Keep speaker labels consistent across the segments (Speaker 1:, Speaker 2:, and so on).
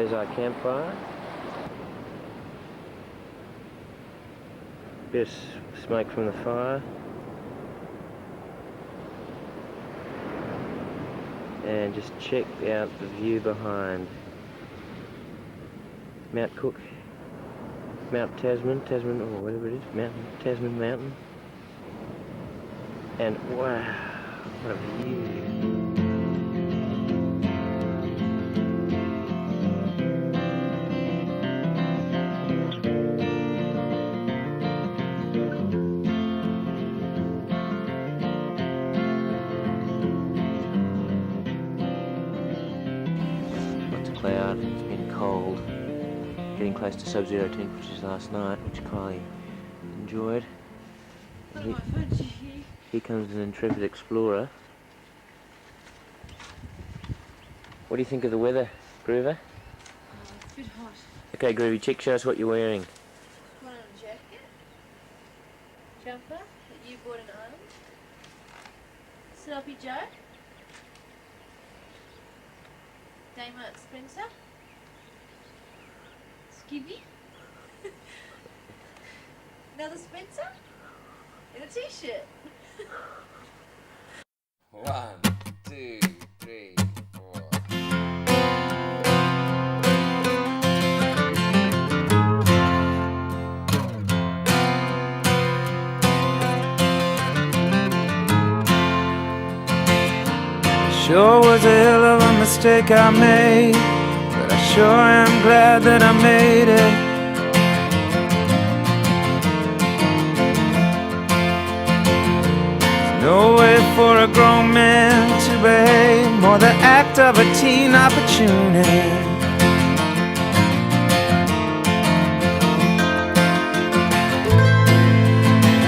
Speaker 1: There's our campfire. Bit of smoke from the fire. And just check out the view behind. Mount Cook, Mount Tasman, or whatever it is, Tasman Mountain. And wow, what a view. Cloud, it's been cold, getting close to sub-zero temperatures last night, which Kylie enjoyed. Here comes an intrepid explorer. What do you think of the weather, Groover?
Speaker 2: It's a bit hot.
Speaker 1: Okay, Groovy, check, show us what you're wearing.
Speaker 2: Got on a jacket, jumper that you bought in Ireland. Sloppy Joe. Daymark Spencer, Skibby, another Spencer, and a t-shirt.
Speaker 3: 1, 2, 3, 4.
Speaker 4: Sure was a hell of a mistake I made, but I sure am glad that I made it. There's no way for a grown man to behave more the act of a teen opportunity.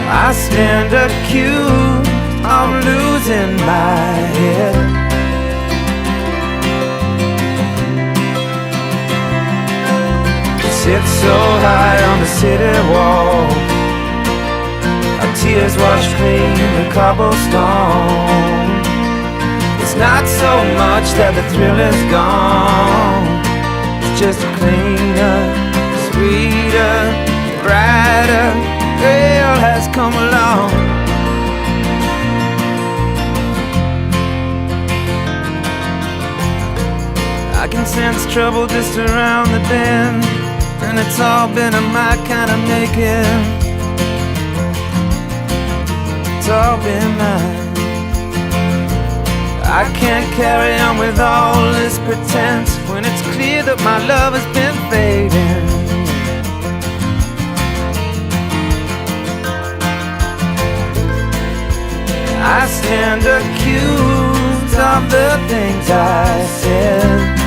Speaker 4: I stand accused of losing my head. Sit so high on the city wall, our tears wash clean the cobblestone. It's not so much that the thrill is gone, it's just cleaner, sweeter, brighter girl has come along. I can sense trouble just around the bend, and it's all been of my kind of making. It's all been mine. I can't carry on with all this pretense when it's clear that my love has been fading. I stand accused of the things I said.